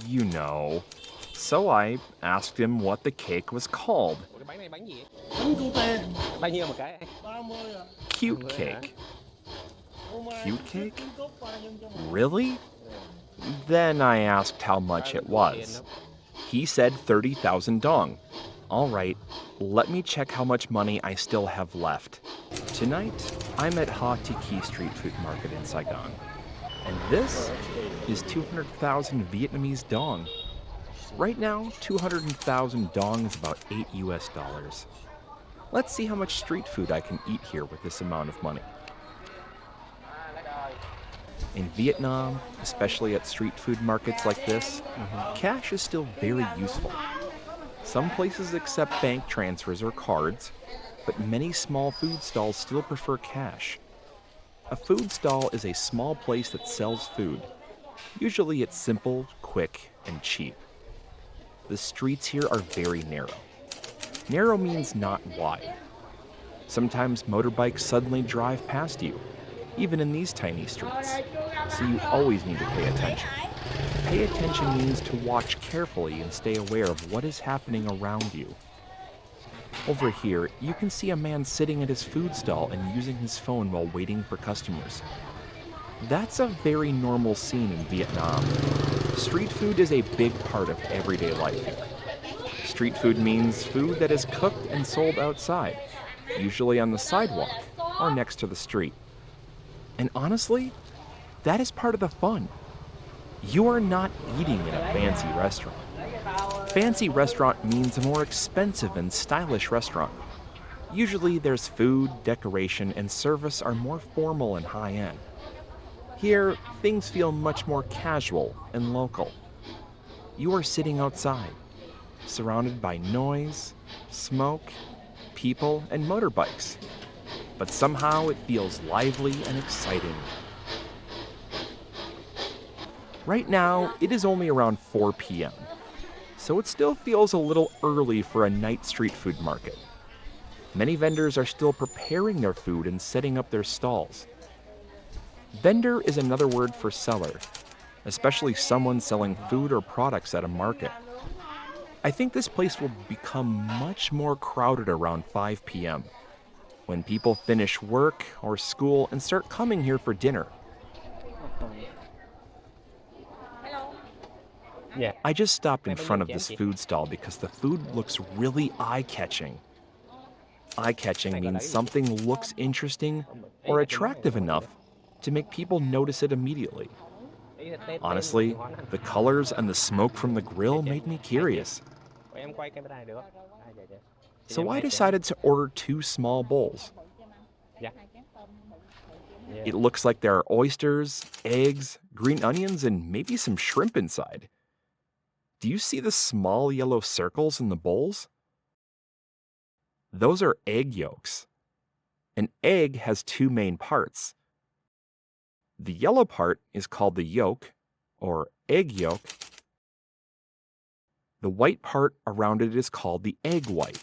you know. So I asked him what the cake was called. Cute cake. Cute cake? Really? Then I asked how much it was. He said 30,000 dong. All right, let me check how much money I still have left. Tonight, I'm at Ha Tiki Street Food Market in Saigon. And this is 200,000 Vietnamese dong. Right now, 200,000 dong is about $8. Let's see how much street food I can eat here with this amount of money. In Vietnam, especially at street food markets like this, cash is still very useful. Some places accept bank transfers or cards, but many small food stalls still prefer cash. A food stall is a small place that sells food. Usually it's simple, quick, and cheap. The streets here are very narrow. Narrow means not wide. Sometimes motorbikes suddenly drive past you, even in these tiny streets, so you always need to pay attention. Pay attention means to watch carefully and stay aware of what is happening around you. Over here, you can see a man sitting at his food stall and using his phone while waiting for customers. That's a very normal scene in Vietnam. Street food is a big part of everyday life here. Street food means food that is cooked and sold outside, usually on the sidewalk or next to the street. And honestly, that is part of the fun. You are not eating in a fancy restaurant. Fancy restaurant means a more expensive and stylish restaurant. Usually there's food, decoration, and service are more formal and high-end. Here, things feel much more casual and local. You are sitting outside, surrounded by noise, smoke, people, and motorbikes. But somehow it feels lively and exciting. Right now, it is only around 4 p.m., so it still feels a little early for a night street food market. Many vendors are still preparing their food and setting up their stalls. Vendor is another word for seller, especially someone selling food or products at a market. I think this place will become much more crowded around 5 p.m., when people finish work or school and start coming here for dinner. Yeah. I just stopped in front of this food stall because the food looks really eye-catching. Eye-catching means something looks interesting or attractive enough to make people notice it immediately. Honestly, the colors and the smoke from the grill made me curious. So I decided to order 2 small bowls. It looks like there are oysters, eggs, green onions, and maybe some shrimp inside. Do you see the small yellow circles in the bowls? Those are egg yolks. An egg has 2 main parts. The yellow part is called the yolk, or egg yolk. The white part around it is called the egg white.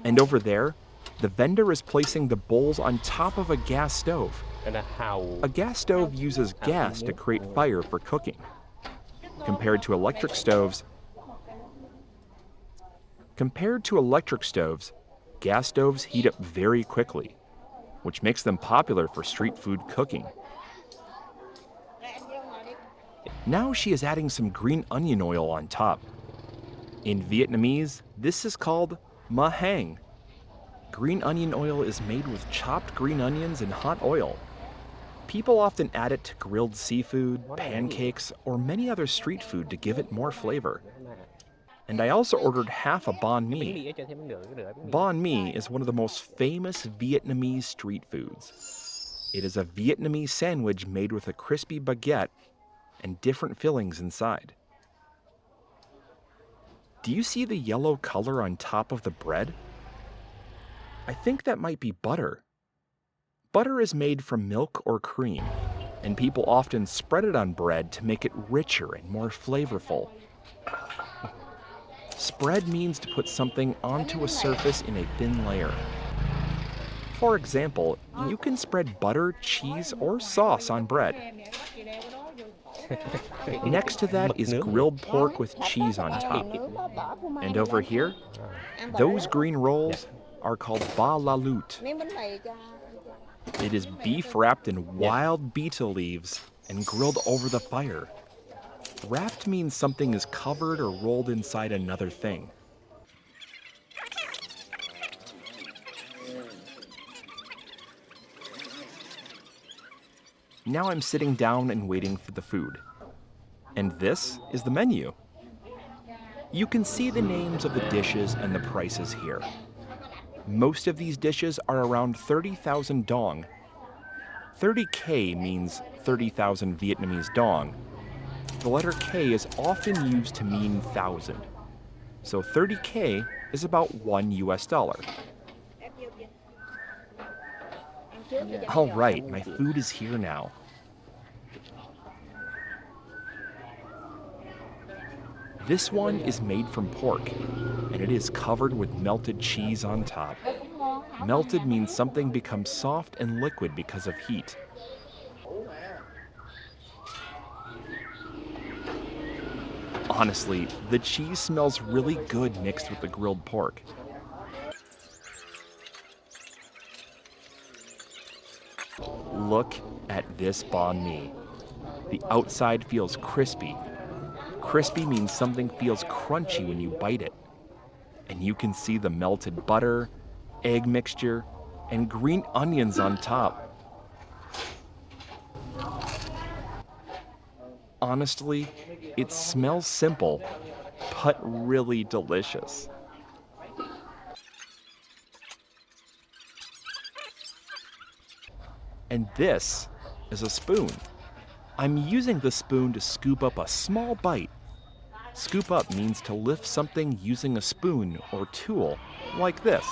And over there, the vendor is placing the bowls on top of a gas stove. A gas stove uses gas to create fire for cooking. Compared to electric stoves, gas stoves heat up very quickly, which makes them popular for street food cooking. Now she is adding some green onion oil on top. In Vietnamese, this is called ma hang. Green onion oil is made with chopped green onions and hot oil. People often add it to grilled seafood, pancakes, or many other street food to give it more flavor. And I also ordered half a banh mi. Banh mi is one of the most famous Vietnamese street foods. It is a Vietnamese sandwich made with a crispy baguette and different fillings inside. Do you see the yellow color on top of the bread? I think that might be butter. Butter is made from milk or cream, and people often spread it on bread to make it richer and more flavorful. Spread means to put something onto a surface in a thin layer. For example, you can spread butter, cheese, or sauce on bread. Next to that is grilled pork with cheese on top. And over here, those green rolls are called ba la lut. It is beef wrapped in wild betel leaves and grilled over the fire. Wrapped means something is covered or rolled inside another thing. Now I'm sitting down and waiting for the food. And this is the menu. You can see the names of the dishes and the prices here. Most of these dishes are around 30,000 dong. 30K means 30,000 Vietnamese dong. The letter K is often used to mean thousand. So 30K is about $1. All right, my food is here now. This one is made from pork, and it is covered with melted cheese on top. Melted means something becomes soft and liquid because of heat. Honestly, the cheese smells really good mixed with the grilled pork. Look at this banh mi. The outside feels crispy. Crispy means something feels crunchy when you bite it. And you can see the melted butter, egg mixture, and green onions on top. Honestly, it smells simple, but really delicious. And this is a spoon. I'm using the spoon to scoop up a small bite. Scoop up means to lift something using a spoon or tool, like this.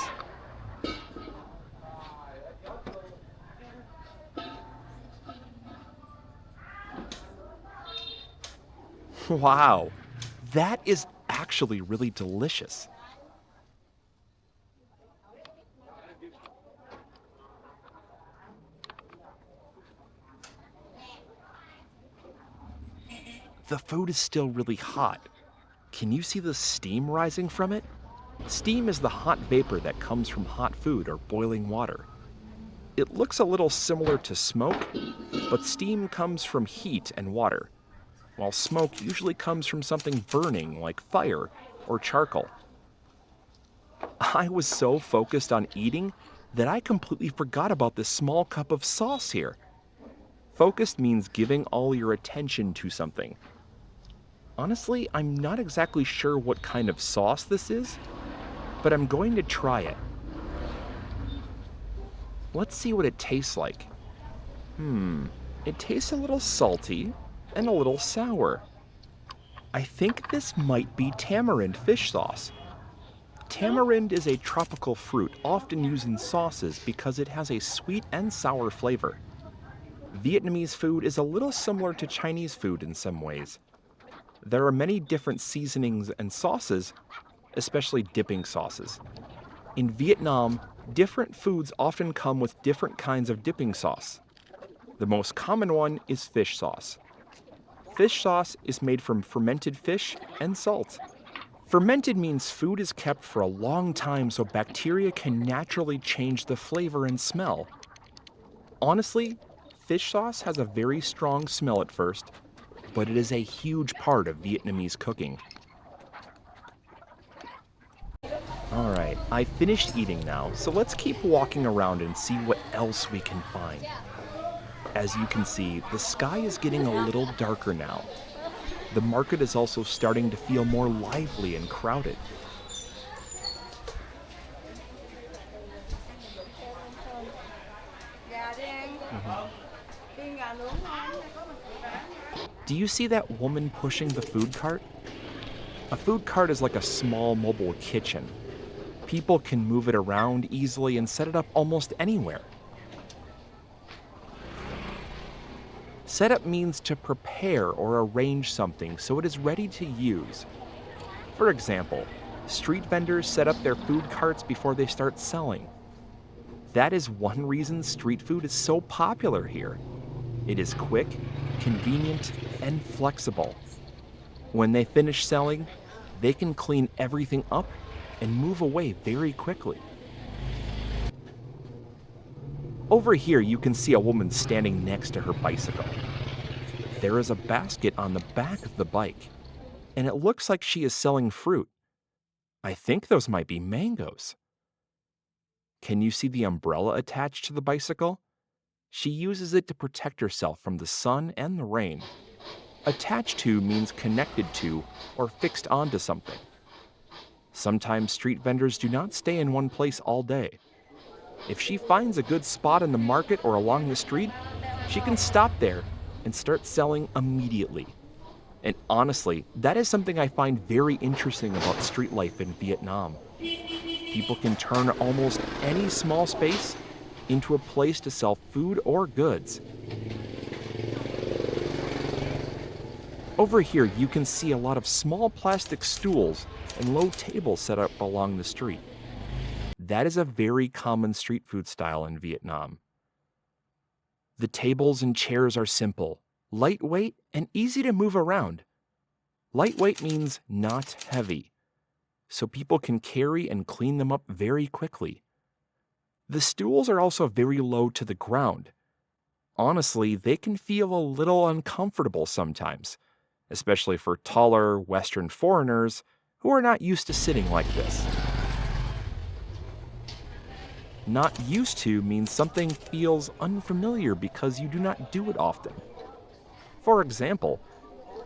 Wow, that is actually really delicious. The food is still really hot. Can you see the steam rising from it? Steam is the hot vapor that comes from hot food or boiling water. It looks a little similar to smoke, but steam comes from heat and water, while smoke usually comes from something burning like fire or charcoal. I was so focused on eating that I completely forgot about this small cup of sauce here. Focused means giving all your attention to something. Honestly, I'm not exactly sure what kind of sauce this is, but I'm going to try it. Let's see what it tastes like. It tastes a little salty and a little sour. I think this might be tamarind fish sauce. Tamarind is a tropical fruit often used in sauces because it has a sweet and sour flavor. Vietnamese food is a little similar to Chinese food in some ways. There are many different seasonings and sauces, especially dipping sauces. In Vietnam, different foods often come with different kinds of dipping sauce. The most common one is fish sauce. Fish sauce is made from fermented fish and salt. Fermented means food is kept for a long time so bacteria can naturally change the flavor and smell. Honestly, fish sauce has a very strong smell at first, but it is a huge part of Vietnamese cooking. All right, I finished eating now, so let's keep walking around and see what else we can find. As you can see, the sky is getting a little darker now. The market is also starting to feel more lively and crowded. Do you see that woman pushing the food cart? A food cart is like a small mobile kitchen. People can move it around easily and set it up almost anywhere. Setup means to prepare or arrange something so it is ready to use. For example, street vendors set up their food carts before they start selling. That is one reason street food is so popular here. It is quick, convenient, and flexible. When they finish selling, they can clean everything up and move away very quickly. Over here, you can see a woman standing next to her bicycle. There is a basket on the back of the bike, and it looks like she is selling fruit. I think those might be mangoes. Can you see the umbrella attached to the bicycle? She uses it to protect herself from the sun and the rain. Attached to means connected to or fixed onto something. Sometimes street vendors do not stay in one place all day. If she finds a good spot in the market or along the street, she can stop there and start selling immediately. And honestly, that is something I find very interesting about street life in Vietnam. People can turn almost any small space into a place to sell food or goods. Over here, you can see a lot of small plastic stools and low tables set up along the street. That is a very common street food style in Vietnam. The tables and chairs are simple, lightweight, and easy to move around. Lightweight means not heavy, so people can carry and clean them up very quickly. The stools are also very low to the ground. Honestly, they can feel a little uncomfortable sometimes, especially for taller Western foreigners who are not used to sitting like this. Not used to means something feels unfamiliar because you do not do it often. For example,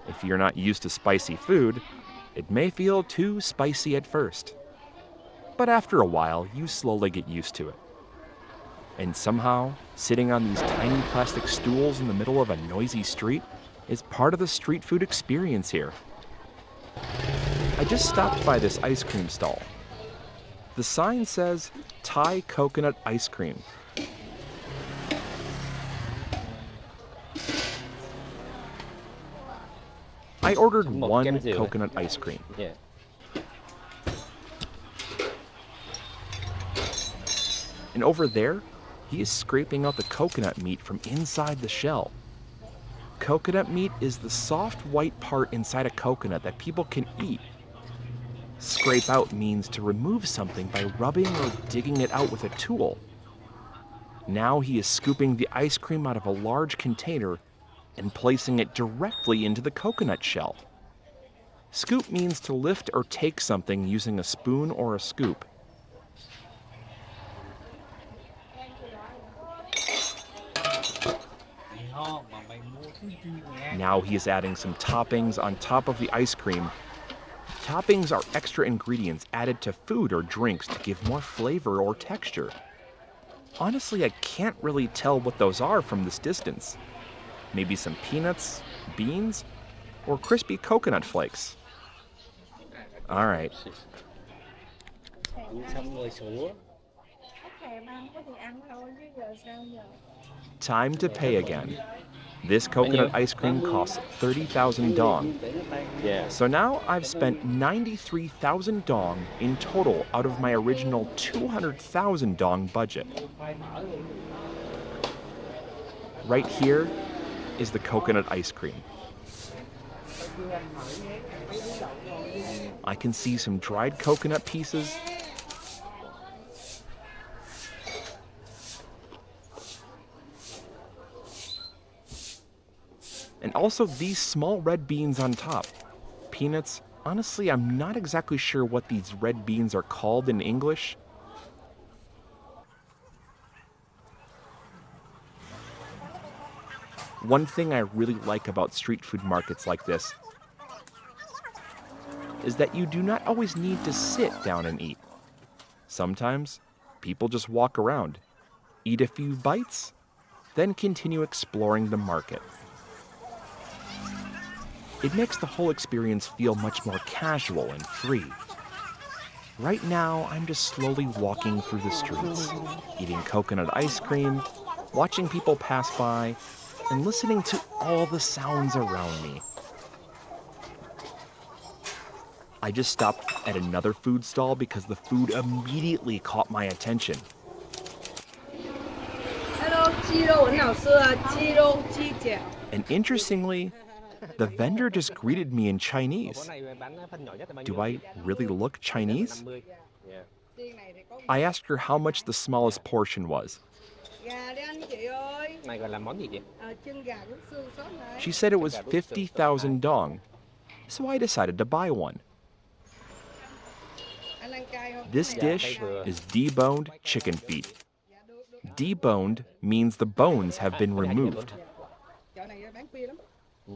if you're not used to spicy food, it may feel too spicy at first. But after a while, you slowly get used to it. And somehow, sitting on these tiny plastic stools in the middle of a noisy street is part of the street food experience here. I just stopped by this ice cream stall. The sign says Thai coconut ice cream. I ordered one coconut ice cream. Yeah. And over there, he is scraping out the coconut meat from inside the shell. Coconut meat is the soft white part inside a coconut that people can eat. Scrape out means to remove something by rubbing or digging it out with a tool. Now he is scooping the ice cream out of a large container and placing it directly into the coconut shell. Scoop means to lift or take something using a spoon or a scoop. Now he is adding some toppings on top of the ice cream. Toppings are extra ingredients added to food or drinks to give more flavor or texture. Honestly, I can't really tell what those are from this distance. Maybe some peanuts, beans, or crispy coconut flakes. All right. Time to pay again. This coconut ice cream costs 30,000 dong. Yeah. So now I've spent 93,000 dong in total out of my original 200,000 dong budget. Right here is the coconut ice cream. I can see some dried coconut pieces, and also these small red beans on top. Peanuts, honestly, I'm not exactly sure what these red beans are called in English. One thing I really like about street food markets like this is that you do not always need to sit down and eat. Sometimes, people just walk around, eat a few bites, then continue exploring the market. It makes the whole experience feel much more casual and free. Right now, I'm just slowly walking through the streets, eating coconut ice cream, watching people pass by, and listening to all the sounds around me. I just stopped at another food stall because the food immediately caught my attention. Hello, And interestingly, the vendor just greeted me in Chinese. Do I really look Chinese? I asked her how much the smallest portion was. She said it was 50,000 dong, so I decided to buy one. This dish is deboned chicken feet. Deboned means the bones have been removed.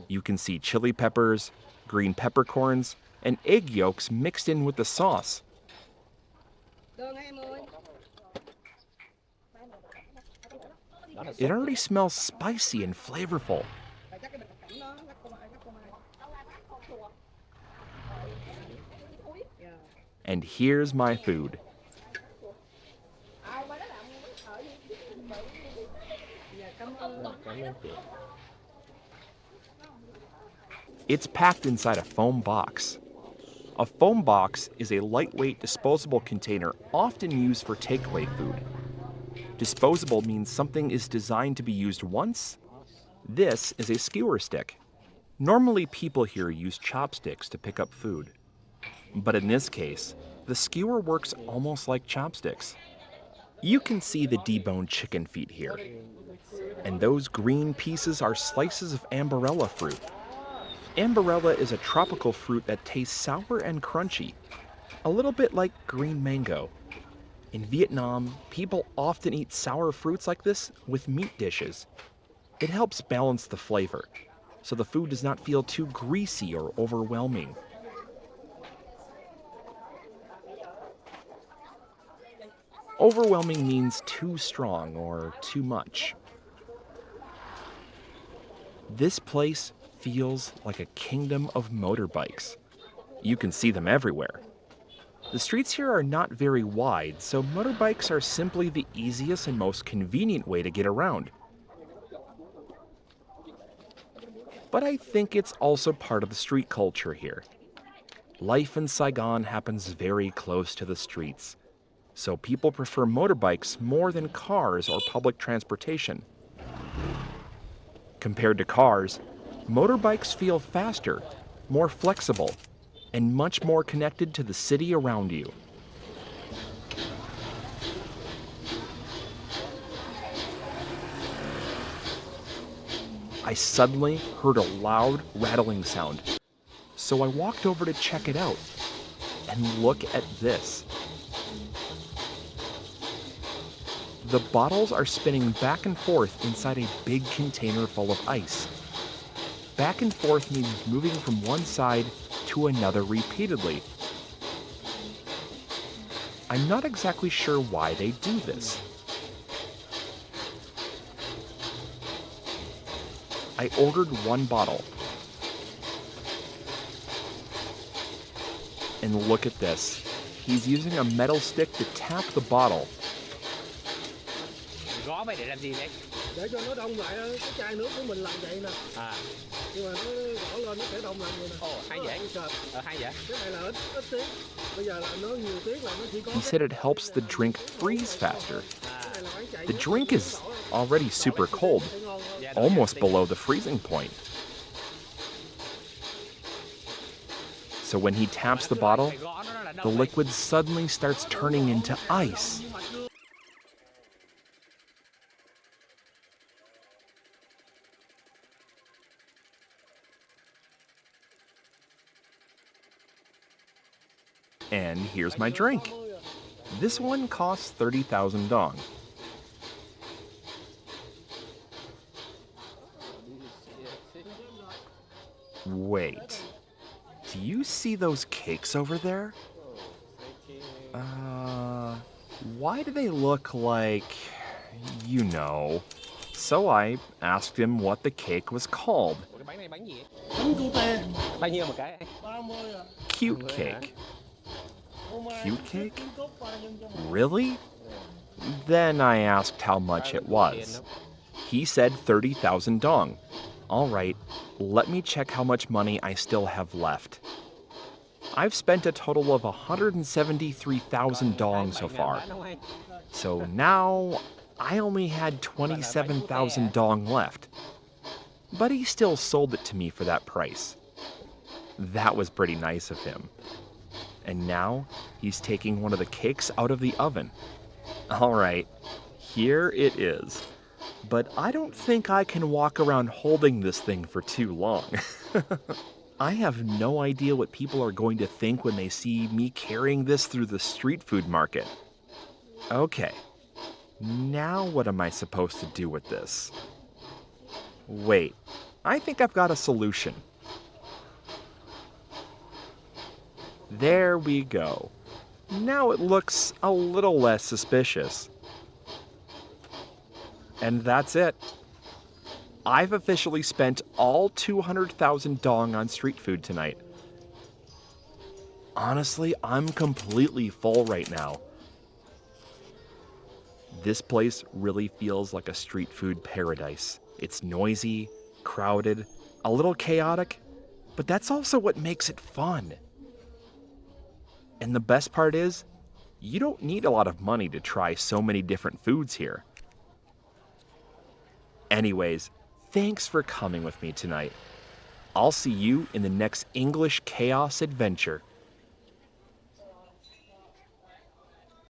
You can see chili peppers, green peppercorns, and egg yolks mixed in with the sauce. It already smells spicy and flavorful. And here's my food. It's packed inside a foam box. A foam box is a lightweight disposable container often used for takeaway food. Disposable means something is designed to be used once. This is a skewer stick. Normally people here use chopsticks to pick up food. But in this case, the skewer works almost like chopsticks. You can see the deboned chicken feet here. And those green pieces are slices of ambarella fruit. Ambarella is a tropical fruit that tastes sour and crunchy, a little bit like green mango. In Vietnam, people often eat sour fruits like this with meat dishes. It helps balance the flavor, so the food does not feel too greasy or overwhelming. Overwhelming means too strong or too much. This place feels like a kingdom of motorbikes. You can see them everywhere. The streets here are not very wide, so motorbikes are simply the easiest and most convenient way to get around. But I think it's also part of the street culture here. Life in Saigon happens very close to the streets, so people prefer motorbikes more than cars or public transportation. Compared to cars, motorbikes feel faster, more flexible, and much more connected to the city around you. I suddenly heard a loud rattling sound, so I walked over to check it out. And look at this. The bottles are spinning back and forth inside a big container full of ice. Back and forth means moving from one side to another repeatedly. I'm not exactly sure why they do this. I ordered one bottle. And look at this. He's using a metal stick to tap the bottle. Gõ vậy để làm gì đấy? Để cho nó đông lại cái chai nước của mình làm vậy nè. Nhưng mà nó gõ lên nó sẽ đông làm vậy nè. Ồ, hay vậy. Hay vậy. Cái này là ít tiếng. Bây giờ là nó nhiều tiếng là nó chỉ có. He said it helps the drink freeze faster. The drink is already super cold, almost below the freezing point. So when he taps the bottle, the liquid suddenly starts turning into ice. And here's my drink. This one costs 30,000 dong. Wait, do you see those cakes over there? Why do they look like, you know? So I asked him what the cake was called. Cute cake. Cute cake? Really? Then I asked how much it was. He said 30,000 dong. All right, let me check how much money I still have left. I've spent a total of 173,000 dong so far. So now I only had 27,000 dong left, but he still sold it to me for that price. That was pretty nice of him. And now he's taking one of the cakes out of the oven. All right, here it is. But I don't think I can walk around holding this thing for too long. I have no idea what people are going to think when they see me carrying this through the street food market. Okay, now what am I supposed to do with this? Wait, I think I've got a solution. There we go. Now it looks a little less suspicious. And that's it. I've officially spent all 200,000 dong on street food tonight. Honestly, I'm completely full right now. This place really feels like a street food paradise. It's noisy, crowded, a little chaotic, but that's also what makes it fun. And the best part is, you don't need a lot of money to try so many different foods here. Anyways, thanks for coming with me tonight. I'll see you in the next English Chaos adventure.